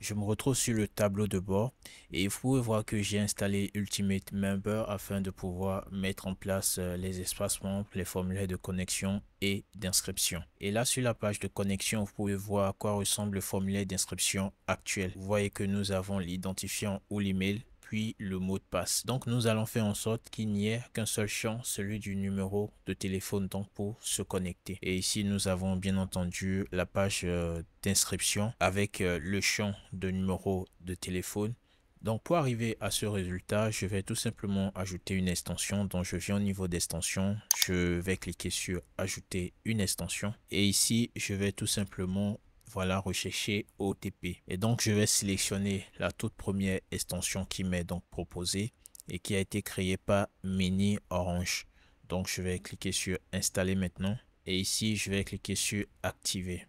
je me retrouve sur le tableau de bord et vous pouvez voir que j'ai installé Ultimate Member afin de pouvoir mettre en place les espaces membres, les formulaires de connexion et d'inscription. Et là, sur la page de connexion, vous pouvez voir à quoi ressemble le formulaire d'inscription actuel. Vous voyez que nous avons l'identifiant ou l'email, puis le mot de passe. Donc, nous allons faire en sorte qu'il n'y ait qu'un seul champ, celui du numéro de téléphone, donc pour se connecter. Et ici, nous avons bien entendu la page d'inscription avec le champ de numéro de téléphone. Donc pour arriver à ce résultat, je vais tout simplement ajouter une extension. Donc je viens au niveau d'extension, je vais cliquer sur ajouter une extension et ici je vais tout simplement rechercher OTP. Et donc je vais sélectionner la toute première extension qui m'est donc proposée et qui a été créée par Mini Orange. Donc je vais cliquer sur installer maintenant et ici je vais cliquer sur activer.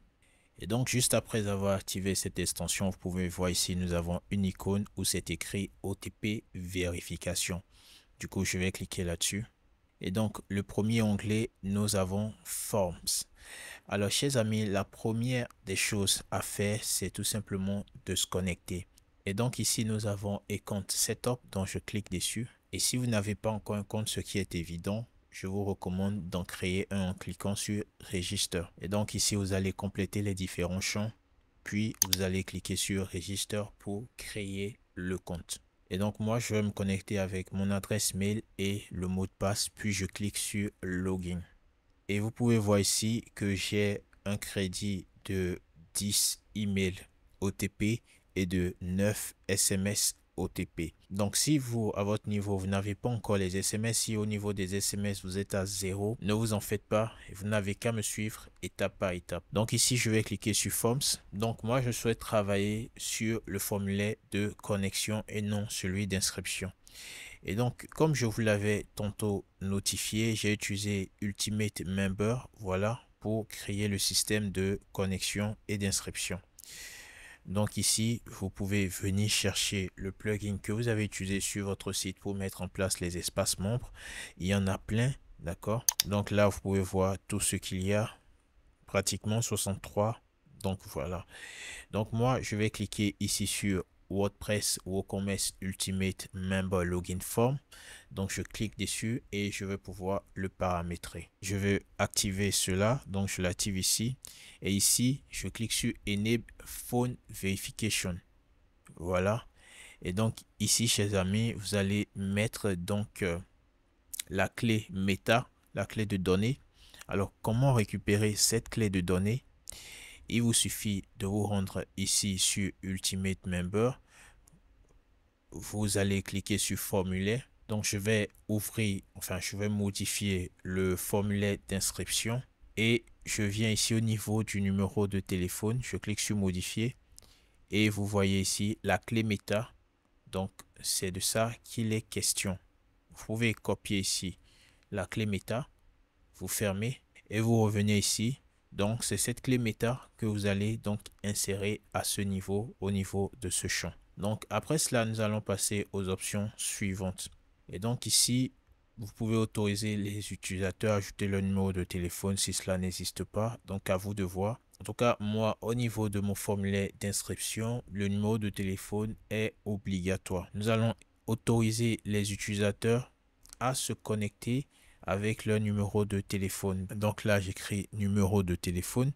Et donc, juste après avoir activé cette extension, vous pouvez voir ici, nous avons une icône où c'est écrit OTP vérification. Du coup, je vais cliquer là-dessus. Et donc, le premier onglet, nous avons Forms. Alors, chers amis, la première des choses à faire, c'est tout simplement de se connecter. Et donc, ici, nous avons Account Setup, donc je clique dessus. Et si vous n'avez pas encore un compte, ce qui est évident, je vous recommande d'en créer un en cliquant sur Register. Et donc ici, vous allez compléter les différents champs, puis vous allez cliquer sur Register pour créer le compte. Et donc moi, je vais me connecter avec mon adresse mail et le mot de passe, puis je clique sur Login. Et vous pouvez voir ici que j'ai un crédit de 10 emails OTP et de 9 SMS OTP. Donc si vous, à votre niveau, vous n'avez pas encore les SMS, si au niveau des SMS vous êtes à 0, ne vous en faites pas, vous n'avez qu'à me suivre étape par étape. Donc ici, je vais cliquer sur Forms. Donc moi, je souhaite travailler sur le formulaire de connexion et non celui d'inscription. Et donc, comme je vous l'avais tantôt notifié, j'ai utilisé Ultimate Member, pour créer le système de connexion et d'inscription. Donc ici, vous pouvez venir chercher le plugin que vous avez utilisé sur votre site pour mettre en place les espaces membres. Il y en a plein, d'accord? Donc là, vous pouvez voir tout ce qu'il y a, pratiquement 63. Donc voilà. Donc moi, je vais cliquer ici sur WordPress WooCommerce Ultimate Member Login Form. Donc je clique dessus et je vais pouvoir le paramétrer. Je vais activer cela, donc je l'active ici. Et ici, je clique sur Enable Phone Verification. Voilà. Et donc ici, chers amis, vous allez mettre donc la clé Meta, la clé de données. Alors comment récupérer cette clé de données? Il vous suffit de vous rendre ici sur Ultimate Member. Vous allez cliquer sur formulaire. Donc je vais je vais modifier le formulaire d'inscription et je viens ici au niveau du numéro de téléphone. Je clique sur modifier et vous voyez ici la clé Meta. Donc c'est de ça qu'il est question. Vous pouvez copier ici la clé Meta, vous fermez et vous revenez ici. Donc, c'est cette clé Meta que vous allez donc insérer à ce niveau, au niveau de ce champ. Donc, après cela, nous allons passer aux options suivantes. Et donc ici, vous pouvez autoriser les utilisateurs à ajouter leur numéro de téléphone si cela n'existe pas. Donc, à vous de voir. En tout cas, moi, au niveau de mon formulaire d'inscription, le numéro de téléphone est obligatoire. Nous allons autoriser les utilisateurs à se connecter avec leur numéro de téléphone. Donc là, j'écris numéro de téléphone.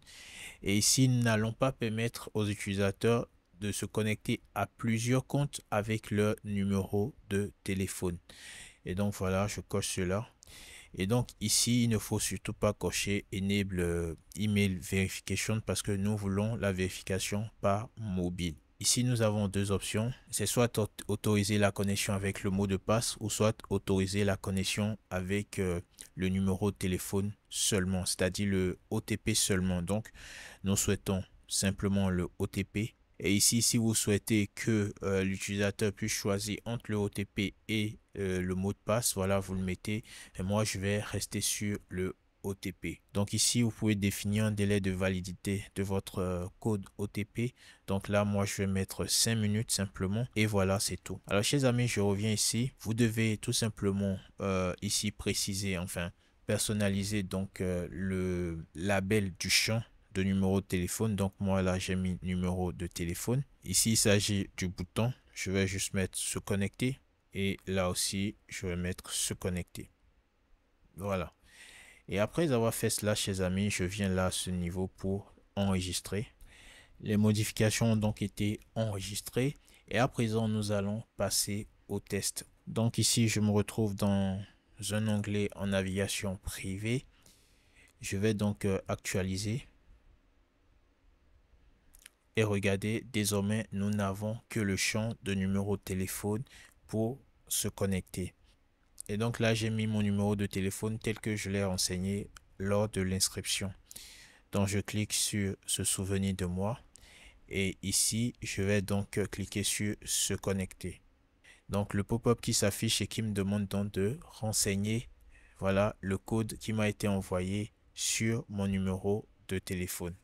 Et ici, nous n'allons pas permettre aux utilisateurs de se connecter à plusieurs comptes avec leur numéro de téléphone. Et donc voilà, je coche cela. Et donc ici, il ne faut surtout pas cocher Enable Email Verification parce que nous voulons la vérification par mobile. Ici, nous avons deux options. C'est soit autoriser la connexion avec le mot de passe ou soit autoriser la connexion avec le numéro de téléphone seulement, c'est-à-dire le OTP seulement. Donc, nous souhaitons simplement le OTP. Et ici, si vous souhaitez que l'utilisateur puisse choisir entre le OTP et le mot de passe, voilà, vous le mettez. Et moi, je vais rester sur le OTP. Donc ici, vous pouvez définir un délai de validité de votre code OTP. Donc là, moi, je vais mettre 5 minutes simplement. Et voilà, c'est tout. Alors, chers amis, je reviens ici. Vous devez tout simplement ici préciser, personnaliser donc le label du champ de numéro de téléphone. Donc moi là j'ai mis numéro de téléphone. Ici, il s'agit du bouton. Je vais juste mettre se connecter. Et là aussi, je vais mettre se connecter. Voilà. Et après avoir fait cela, chers amis, je viens là à ce niveau pour enregistrer. Les modifications ont donc été enregistrées. Et à présent, nous allons passer au test. Donc ici, je me retrouve dans un onglet en navigation privée. Je vais donc actualiser. Et regardez, désormais, nous n'avons que le champ de numéro de téléphone pour se connecter. Et donc là, j'ai mis mon numéro de téléphone tel que je l'ai renseigné lors de l'inscription. Donc je clique sur se souvenir de moi. Et ici, je vais donc cliquer sur se connecter. Donc le pop-up qui s'affiche et qui me demande donc de renseigner, voilà, le code qui m'a été envoyé sur mon numéro de téléphone.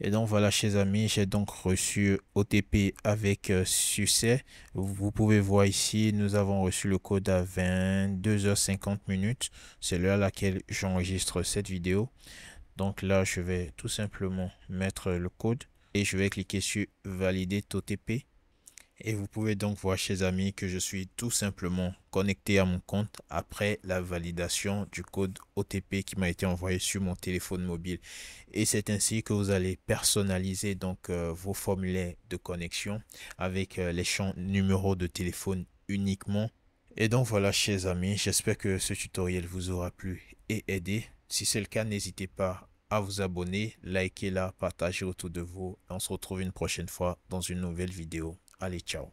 Et donc voilà, chers amis, j'ai donc reçu OTP avec succès. Vous pouvez voir ici, nous avons reçu le code à 22h50. C'est l'heure à laquelle j'enregistre cette vidéo. Donc là, je vais tout simplement mettre le code et je vais cliquer sur valider OTP. Et vous pouvez donc voir, chers amis, que je suis tout simplement connecté à mon compte après la validation du code OTP qui m'a été envoyé sur mon téléphone mobile. Et c'est ainsi que vous allez personnaliser donc vos formulaires de connexion avec les champs numéro de téléphone uniquement. Et donc voilà, chers amis, j'espère que ce tutoriel vous aura plu et aidé. Si c'est le cas, n'hésitez pas à vous abonner, liker là, partager autour de vous. On se retrouve une prochaine fois dans une nouvelle vidéo. Allez, ciao.